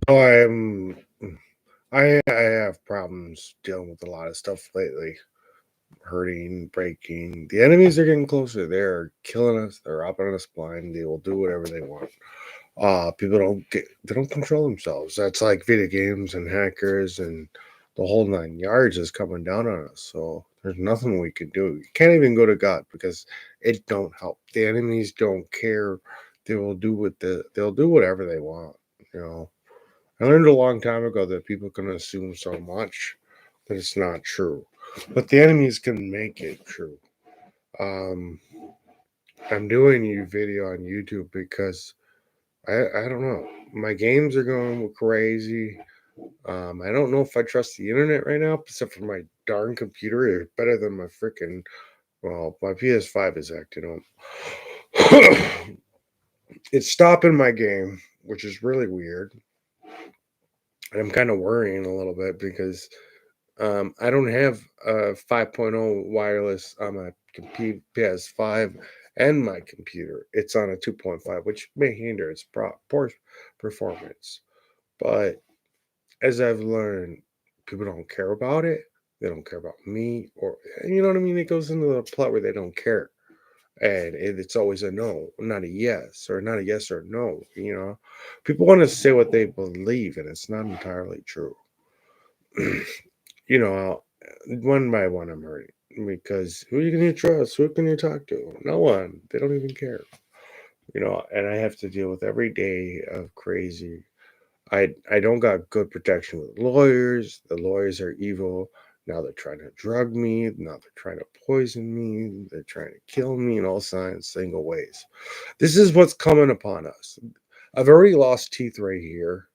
So I have problems dealing with a lot of stuff lately. Hurting, breaking. The enemies are getting closer. They're killing us. They're robbing us blind. They will do whatever they want. People they don't control themselves. That's like video games and hackers and the whole 9 yards is coming down on us. So there's nothing we can do. You can't even go to God because it don't help. The enemies don't care. They'll do whatever they want. You know. I learned a long time ago that people can assume so much that it's not true, but the enemies can make it true. Um, I'm doing a video on YouTube because I don't know. My games are going crazy. I don't know if I trust the internet right now, except for my darn computer. It's better than my freaking. Well, my PS5 is acting up. It's stopping my game, which is really weird. And I'm kind of worrying a little bit because I don't have a 5.0 wireless on my PS5 and my computer. It's on a 2.5, which may hinder its poor performance. But as I've learned, people don't care about it. They don't care about me, or you know what I mean. It goes into the plot where they don't care, and it's always a no, not a yes, or not a yes or no. People want to say what they believe, and it's not entirely true. One by one, I'm hurting because who are you going to trust? Who can you talk to? No one. They don't even care. And I have to deal with every day of crazy. I don't got good protection with lawyers. The lawyers are evil. Now they're trying to drug me. Now they're trying to poison me. They're trying to kill me in all kinds single ways. This is what's coming upon us. I've already lost teeth right here.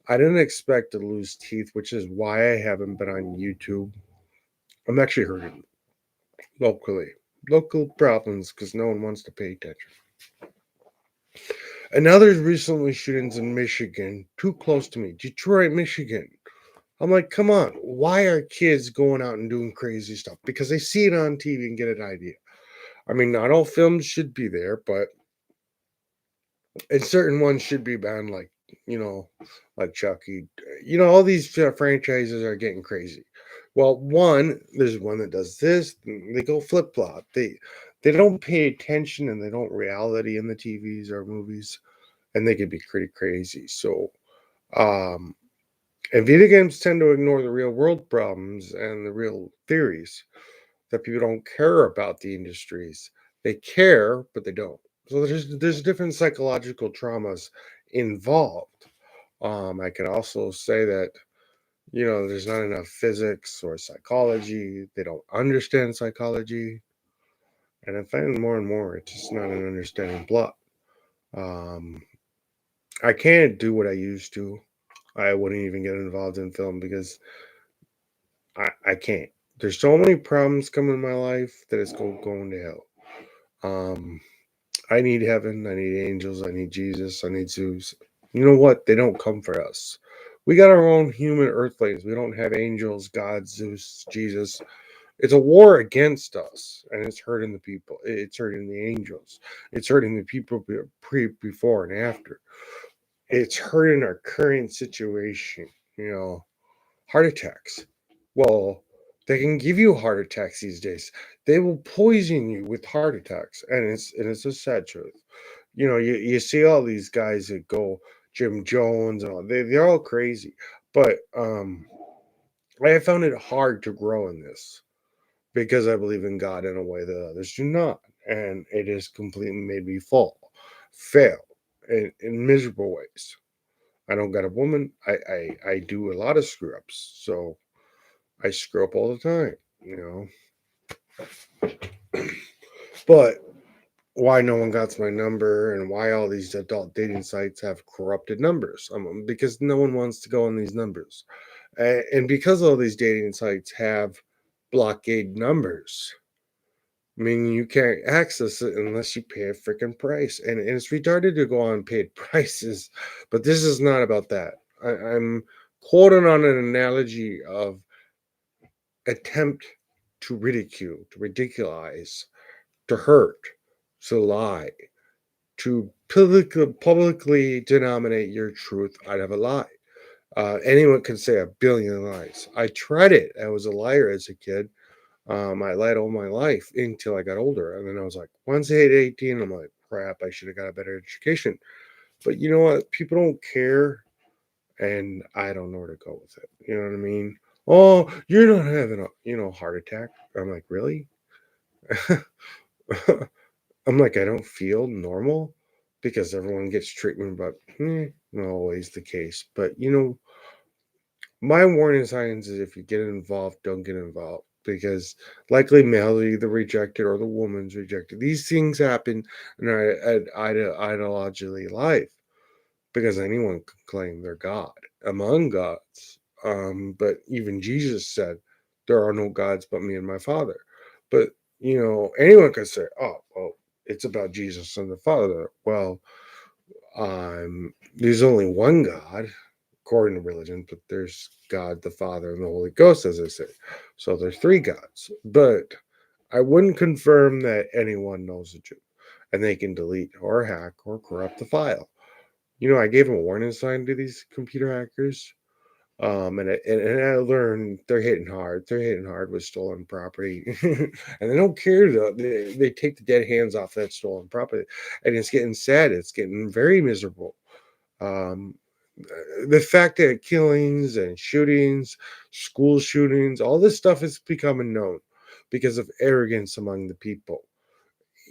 I didn't expect to lose teeth, which is why I haven't been on YouTube. I'm actually hurting locally. Local problems because no one wants to pay attention. And now there's recently shootings in Michigan, too close to me. Detroit, Michigan. I'm like, come on. Why are kids going out and doing crazy stuff? Because they see it on TV and get an idea. I mean, not all films should be there, but and certain ones should be banned, you know, like Chucky. All these franchises are getting crazy. Well, there's one that does this. They go flip flop. They don't pay attention and they don't reality in the TVs or movies, and they can be pretty crazy. So, um, and video games tend to ignore the real world problems and the real theories that people don't care about the industries. They care, but they don't. So there's different psychological traumas involved. I can also say that there's not enough physics or psychology. They don't understand psychology, and I find more and more it's just not an understanding plot. Um, I can't do what I used to. I wouldn't even get involved in film because I can't. There's so many problems coming in my life that it's going to hell. Um, I need heaven. I need angels. I need Jesus. I need Zeus. You know what? They don't come for us. We got our own human earthlings. We don't have angels, God, Zeus, Jesus. It's a war against us, and it's hurting the people. It's hurting the angels. It's hurting the people before and after. It's hurting our current situation. Heart attacks. Well, they can give you heart attacks these days. They will poison you with heart attacks, and it's a sad truth. You see all these guys that go Jim Jones and all. They're all crazy, but I have found it hard to grow in this because I believe in God in a way that others do not, and it has completely made me fail in miserable ways. I don't got a woman. I do a lot of screw ups, so I screw up all the time, But why no one got my number and why all these adult dating sites have corrupted numbers? Because no one wants to go on these numbers. And because all these dating sites have blockade numbers, meaning you can't access it unless you pay a freaking price. And it's retarded to go on paid prices, but this is not about that. I'm quoting on an analogy of attempt to ridicule, to ridiculize, to hurt, to lie, to publicly denominate your truth out of a lie. Anyone can say a billion lies. I tried it. I was a liar as a kid. I lied all my life until I got older. And then I was like, once I hit 18, I'm like, crap, I should have got a better education. But you know what? People don't care. And I don't know where to go with it. You know what I mean? Oh, you're not having a, heart attack. I'm like, really? I'm like, I don't feel normal because everyone gets treatment, but not always the case. But my warning signs is if you get involved, don't get involved because likely male are either rejected or the woman's rejected. These things happen in our ideologically life because anyone can claim they're God among gods. But even Jesus said, there are no gods but me and my Father. But, anyone could say, oh, well, it's about Jesus and the Father. Well, there's only one God, according to religion, but there's God the Father and the Holy Ghost, as I say. So there's three gods. But I wouldn't confirm that anyone knows the truth. And they can delete or hack or corrupt the file. I gave a warning sign to these computer hackers. And I learned they're hitting hard. They're hitting hard with stolen property, and they don't care. Though they take the dead hands off that stolen property, and it's getting sad. It's getting very miserable. Um, the fact that killings and shootings, school shootings, all this stuff is becoming known because of arrogance among the people.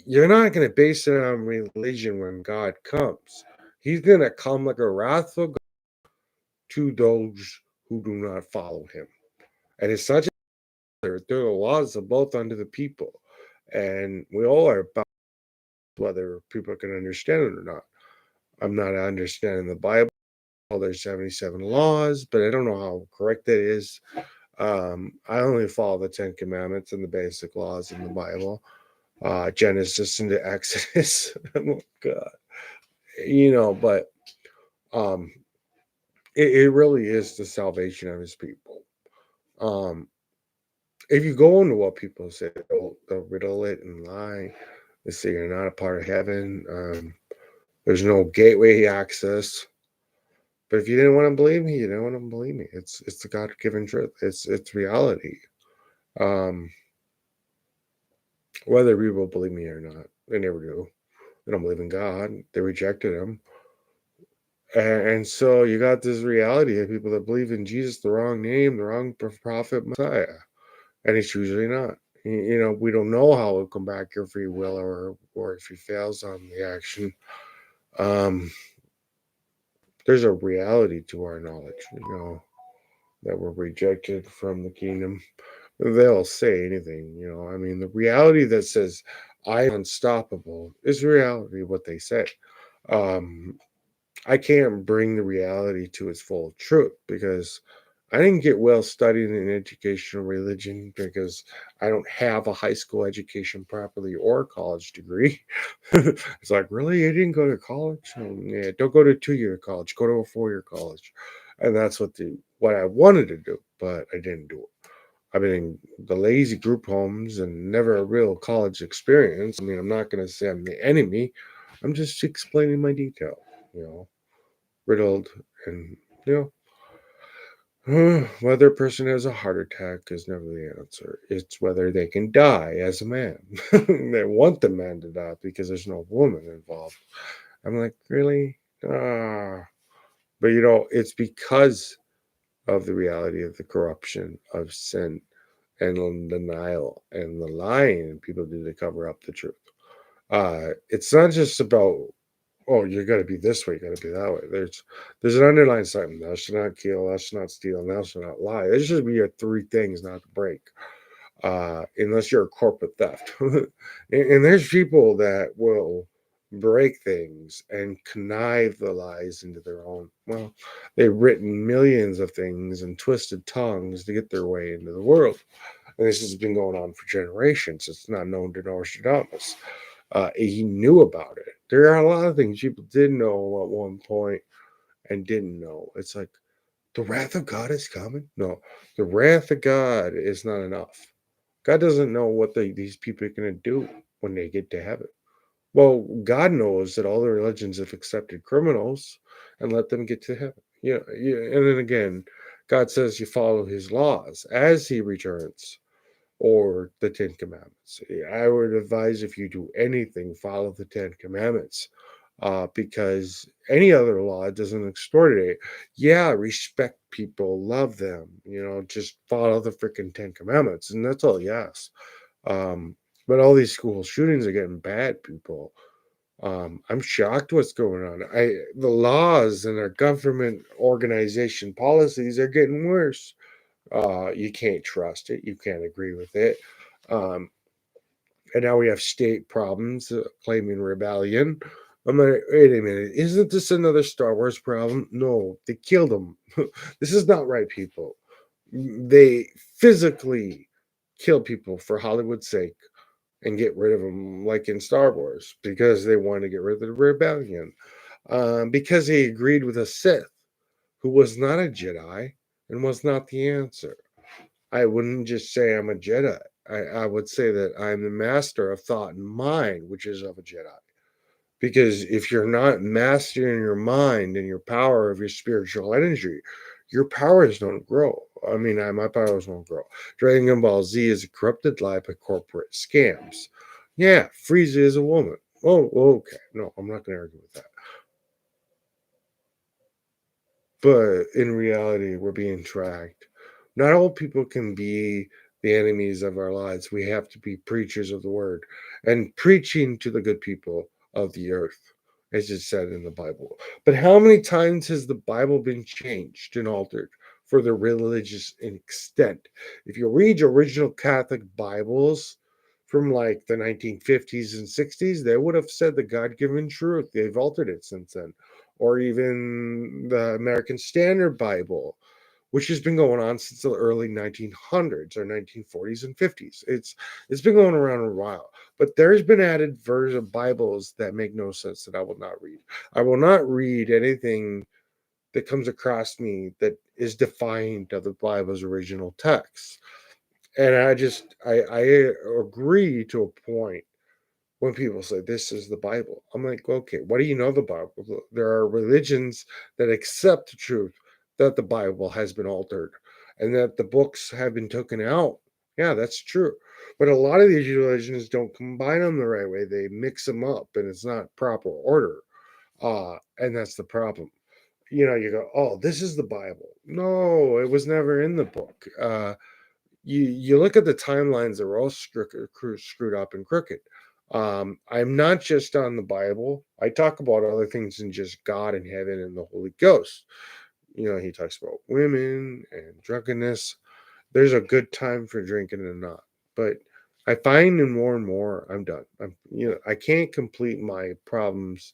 You're not going to base it on religion when God comes. He's going to come like a wrathful God to those who do not follow him. And it's not just there are laws of both unto the people. And we all are about whether people can understand it or not. I'm not understanding the Bible. There's 77 laws, but I don't know how correct that is. I only follow the Ten Commandments and the basic laws in the Bible, Genesis into Exodus. Oh, God, but um, it really is the salvation of His people. Um, if you go into what people say, they'll riddle it and lie. They say you're not a part of heaven. There's no gateway access. But if you didn't want to believe me, you didn't want to believe me. It's the God given truth. It's reality. Um, Whether people believe me or not, they never do. They don't believe in God. They rejected Him, and so you got this reality of people that believe in Jesus, the wrong name, the wrong prophet, Messiah, and it's usually not. We don't know how it'll come back your free will, or if he fails on the action. Um, there's a reality to our knowledge, that we're rejected from the kingdom. They'll say anything, I mean, the reality that says I am unstoppable is reality what they say. Um, I can't bring the reality to its full truth because I didn't get well studied in educational religion because I don't have a high school education properly or a college degree. It's like, really? You didn't go to college? Yeah, don't go to 2-year college, go to a 4-year college. And that's what I wanted to do, but I didn't do it. I've been in the lazy group homes and never a real college experience. I mean, I'm not going to say I'm the enemy. I'm just you my detail, you know, riddled and, you whether a person has a heart attack is never the answer. It's whether they can die as a man. They want the man to die because there's no woman involved. I'm like, really? Ah. But it's because of the reality of the corruption of sin and denial and the lying people do to cover up the truth. It's not just about, oh, you're gonna be this way, you gotta be that way. There's an underlying something. Thou shalt not kill, thou shalt not steal, and thou shalt not lie. There should be your three things not to break. Unless you're a corporate theft. And there's people that will break things and connive the lies into their own. Well, they've written millions of things and twisted tongues to get their way into the world. And this has been going on for generations. It's not known to Nostradamus. He knew about it. There are a lot of things people did know at one point and didn't know. It's like the wrath of God is coming. No, the wrath of God is not enough. God doesn't know what these people are going to do when they get to heaven. Well, God knows that all the religions have accepted criminals and let them get to heaven. And then again, God says you follow his laws as he returns, or the Ten Commandments. I would advise if you do anything, follow the Ten Commandments, because any other law doesn't extort it. Yeah, respect people, love them, just follow the freaking Ten Commandments, and that's all. Yes, um, but all these school shootings are getting bad, people. I'm shocked what's going on. The laws and our government organization policies are getting worse. You can't trust it. You can't agree with it. Um, and now we have state problems claiming rebellion. I'm like, wait a minute, isn't this another Star Wars problem? No, they killed them. This is not right, people. They physically kill people for Hollywood's sake and get rid of them, like in Star Wars, because they want to get rid of the rebellion. Because they agreed with a Sith who was not a Jedi and was not the answer. I wouldn't just say I'm a Jedi. I would say that I'm the master of thought and mind, which is of a Jedi. Because if you're not mastering your mind and your power of your spiritual energy, your powers don't grow. I mean, my powers won't grow. Dragon Ball Z is a corrupted lie by corporate scams. Yeah, Frieza is a woman. Oh, okay. No, I'm not going to argue with that. But in reality, we're being tracked. Not all people can be the enemies of our lives. We have to be preachers of the word and preaching to the good people of the earth, as it said in the Bible. But how many times has the Bible been changed and altered for the religious extent? If you read your original Catholic Bibles from like the 1950s and 60s, they would have said the God given truth. They've altered it since then, or even the American Standard Bible, which has been going on since the early 1900s or 1940s and 50s. It's been going around a while, but there's been added versions of Bibles that make no sense that I will not read. I will not read anything that comes across me that is defiant of the Bible's original text. And I agree to a point when people say this is the Bible. I'm like, okay, what do you know the Bible? There are religions that accept the truth that the Bible has been altered and that the books have been taken out. Yeah, that's true. But a lot of these religions don't combine them the right way. They mix them up and it's not proper order. And that's the problem. You go, oh, this is the Bible. No, it was never in the book. You look at the timelines; they're all screwed up and crooked. I'm not just on the Bible. I talk about other things than just God and heaven and the Holy Ghost. He talks about women and drunkenness. There's a good time for drinking and not, but I find in more and more I'm done. I can't complete my problems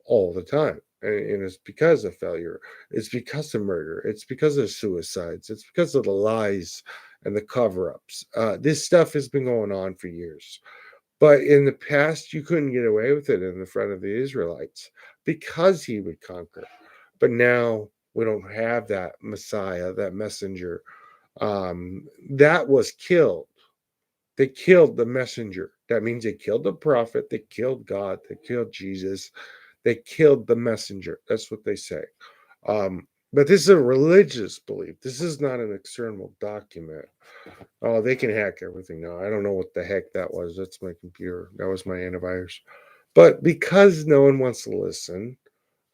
all the time. And it's because of failure. It's because of murder. It's because of suicides. It's because of the lies and the cover ups. This stuff has been going on for years. But in the past, you couldn't get away with it in the front of the Israelites because he would conquer. But now we don't have that Messiah, that messenger. That was killed. They killed the messenger. That means they killed the prophet, they killed God, they killed Jesus, they killed the messenger. That's what they say. But this is a religious belief. This is not an external document. Oh, they can hack everything now. I don't know what the heck that was. That's my computer. That was my antivirus. But because no one wants to listen,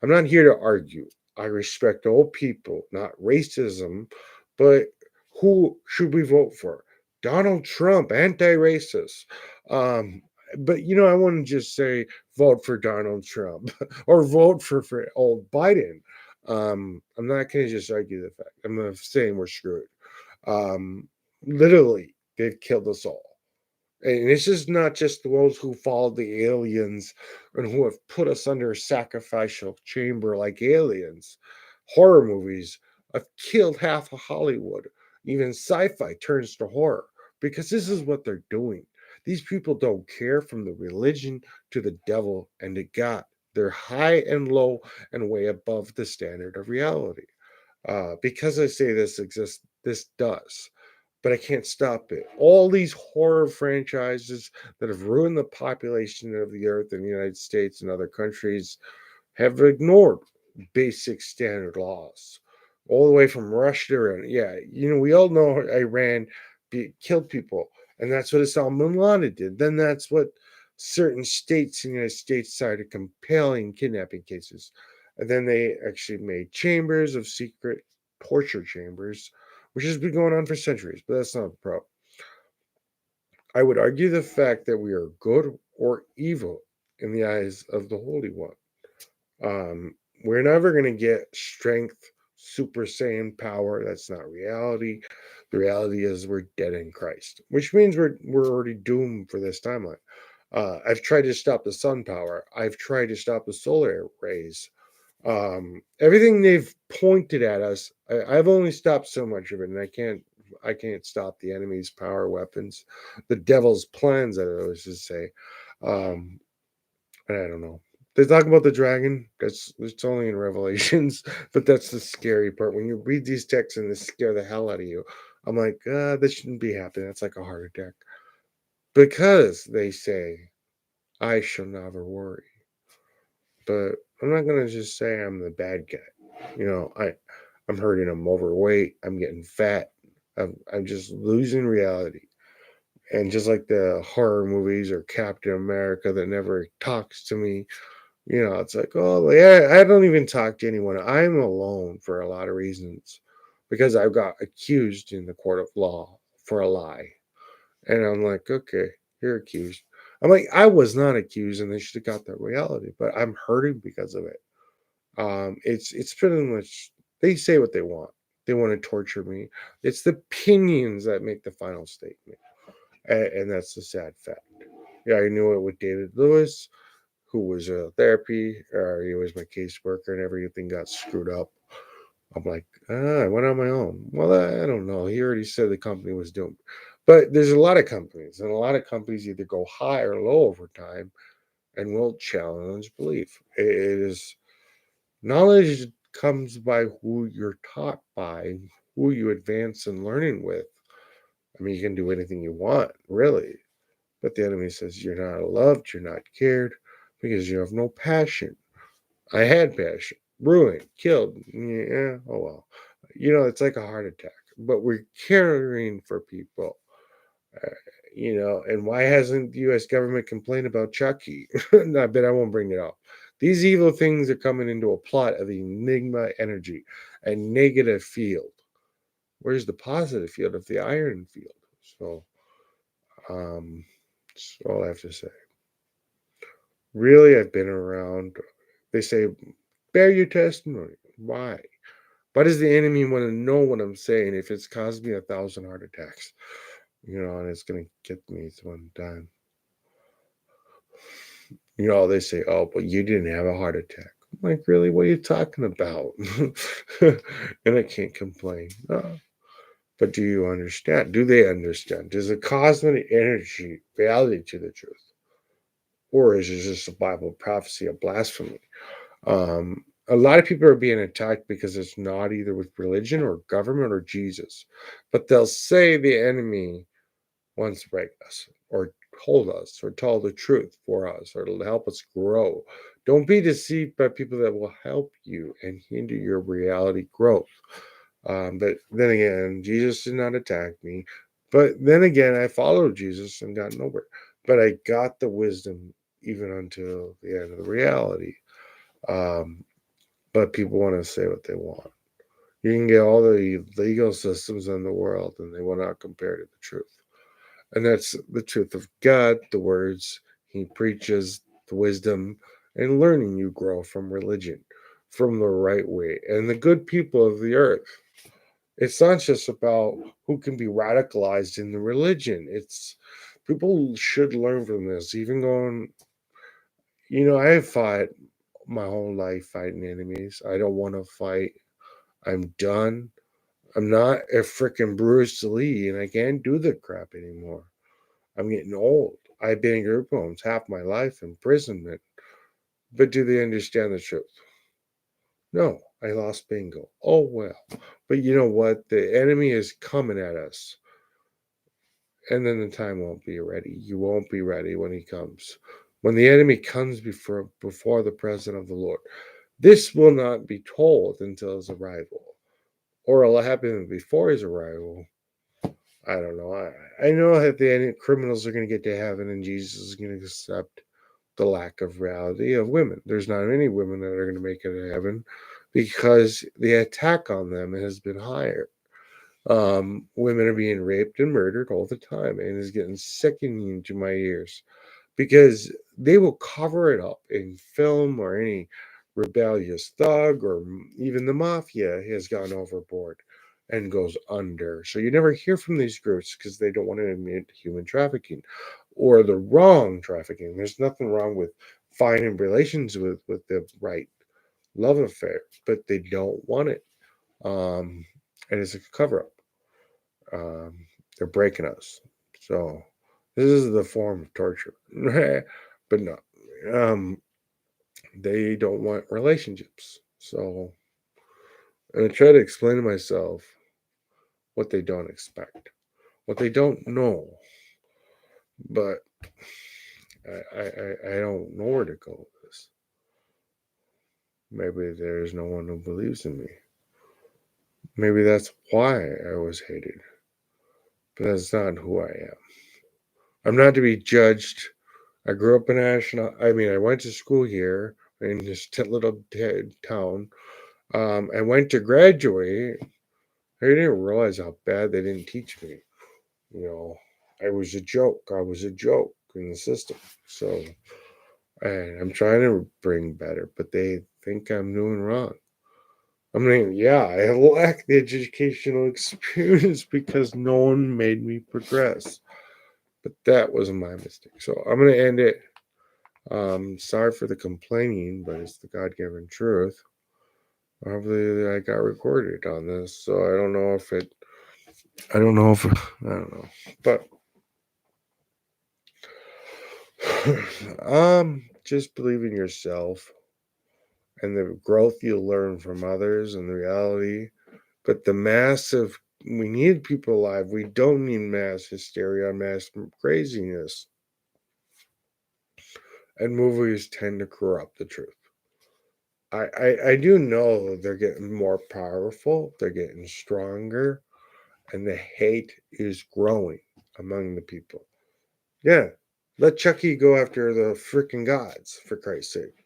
I'm not here to argue. I respect all people, not racism, but who should we vote for? Donald Trump, anti-racist. Um, but I wouldn't just say vote for Donald Trump or vote for old Biden. I'm not going to just argue the fact. I'm not saying we're screwed. Um, Literally, they've killed us all. And this is not just those who followed the aliens and who have put us under a sacrificial chamber like aliens. Horror movies have killed half of Hollywood. Even sci fi turns to horror because this is what they're doing. These people don't care from the religion to the devil and to God. They're high and low and way above the standard of reality. Because I say this exists, this does, but I can't stop it. All these horror franchises that have ruined the population of the earth in the United States and other countries have ignored. basic standard laws, all the way from Russia to Iran. Yeah, we all know Iran killed people, and that's what Osama bin Laden did. Then that's what certain states in the United States started compelling kidnapping cases. And then they actually made chambers of secret torture chambers, which has been going on for centuries, but that's not the problem. I would argue the fact that we are good or evil in the eyes of the Holy One. Um, we're never going to get strength, Super Saiyan power. That's not reality. The reality is we're dead in Christ, which means we're already doomed for this timeline. I've tried to stop the sun power. I've tried to stop the solar rays. Everything they've pointed at us, I've only stopped so much of it, and I can't stop the enemy's power weapons, the devil's plans. I always just say, um, I don't know. They talk about the dragon. It's only in Revelations, but that's the scary part. When you read these texts and they scare the hell out of you, I'm like, this shouldn't be happening. That's like a heart attack because they say, "I shall never worry." But I'm not gonna just say I'm the bad guy. I'm hurting. I'm overweight. I'm getting fat. I'm just losing reality. And just like the horror movies or Captain America that never talks to me, it's like, oh, yeah, I don't even talk to anyone. I'm alone for a lot of reasons because I got accused in the court of law for a lie. And I'm like, okay, you're accused. I'm like, I was not accused and they should have got that reality, but I'm hurting because of it. It's pretty much they say what they want. They want to torture me. It's the opinions that make the final statement, and that's the sad fact. Yeah, I knew it with David Lewis, who was a therapy. He was my caseworker, and everything got screwed up. I'm like, I went on my own. Well, I don't know. He already said the company was doomed, but there's a lot of companies, and a lot of companies either go high or low over time, and will challenge belief. It is knowledge comes by who you're taught by, who you advance in learning with. I mean, you can do anything you want, really. But the enemy says you're not loved, you're not cared, because you have no passion. I had passion. Ruined, killed. Yeah, oh well. It's like a heart attack. But we're caring for people. Uh, and why hasn't the U.S. government complained about Chucky? I bet I won't bring it up. These evil things are coming into a plot of Enigma energy, a negative field. Where's the positive field of the iron field? So, that's all I have to say. Really, I've been around. They say, bear your testimony. Why? Why does the enemy want to know what I'm saying if it's caused me 1,000 heart attacks? And it's going to get me one time. They say, oh, but you didn't have a heart attack. I'm like, really? What are you talking about? And I can't complain. But do you understand? Do they understand? Does the cosmic energy reality to the truth? Or is it just a Bible prophecy, a blasphemy? A lot of people are being attacked because it's not either with religion or government or Jesus. But they'll say the enemy wants to break us or hold us or tell the truth for us or to help us grow. Don't be deceived by people that will help you and hinder your reality growth. But then again, Jesus did not attack me. But then again, I followed Jesus and got nowhere. But I got the wisdom even until the end of the reality. Um, but people want to say what they want. You can get all the legal systems in the world, and they will not compare to the truth. And that's the truth of God, the words He preaches, the wisdom, and learning you grow from religion, from the right way, and the good people of the earth. It's not just about who can be radicalized in the religion. It's people should learn from this. Even going, I have fought my whole life fighting enemies. I don't want to fight. I'm done. I'm not a freaking Bruce Lee, and I can't do the crap anymore. I'm getting old. I've been in group homes half my life, imprisonment. But do they understand the truth? No, I lost bingo. Oh well. But you know what? The enemy is coming at us. And then the time won't be ready. You won't be ready when he comes. When the enemy comes before the presence of the Lord. This will not be told until his arrival, or it'll happen before his arrival. I don't know. I know that the end, criminals are going to get to heaven, and Jesus is going to accept the lack of reality of women. There's not many women that are going to make it to heaven because the attack on them has been higher. Women are being raped and murdered all the time, and it's getting sickening to my ears because they will cover it up in film or any rebellious thug or even the mafia has gone overboard and goes under. So you never hear from these groups because they don't want to admit human trafficking or the wrong trafficking. There's nothing wrong with finding relations with the right love affair, but they don't want it. And it's a cover up. They're breaking us. So this is the form of torture. But no. Um, they don't want relationships. So I try to explain to myself what they don't expect, what they don't know. But I don't know where to go with this. Maybe there's no one who believes in me. Maybe that's why I was hated. But that's not who I am. I'm not to be judged. I grew up in Ashland. I mean, I went to school here in this little town. I went to graduate. I didn't realize how bad they didn't teach me. You know, I was a joke. I was a joke in the system. So, and I'm trying to bring better, but they think I'm doing wrong. I mean, yeah, I lack the educational experience because no one made me progress. But that was my mistake. So I'm going to end it. Sorry for the complaining, but it's the God given truth. Hopefully, I got recorded on this, so I don't know if it. I don't know if I don't know, but just believe in yourself and the growth you'll learn from others and the reality. But the massive, we need people alive. We don't need mass hysteria, mass craziness. And movies tend to corrupt the truth. I do know they're getting more powerful, they're getting stronger, and the hate is growing among the people. Yeah, let Chucky go after the freaking gods, for Christ's sake.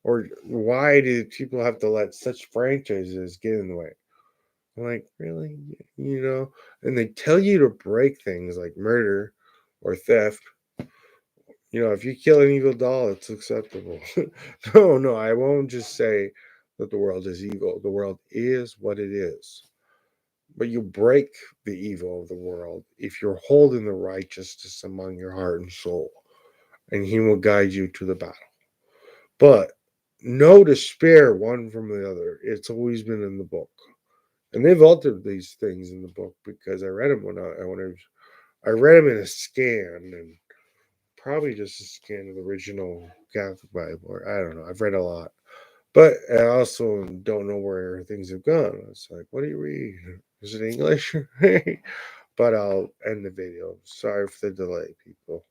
Or why do people have to let such franchises get in the way? I'm like, really? You know? And they tell you to break things like murder or theft. You know, if you kill an evil doll, it's acceptable. No, I won't just say that the world is evil. The world is what it is. But you break the evil of the world if you're holding the righteousness among your heart and soul, and He will guide you to the battle. But no to spare one from the other. It's always been in the book. And they've altered these things in the book because I read them I read them in a scan and probably just a scan of the original Catholic Bible. Or I don't know. I've read a lot, but I also don't know where things have gone. It's like, what do you read? Is it English? But I'll end the video. Sorry for the delay, people.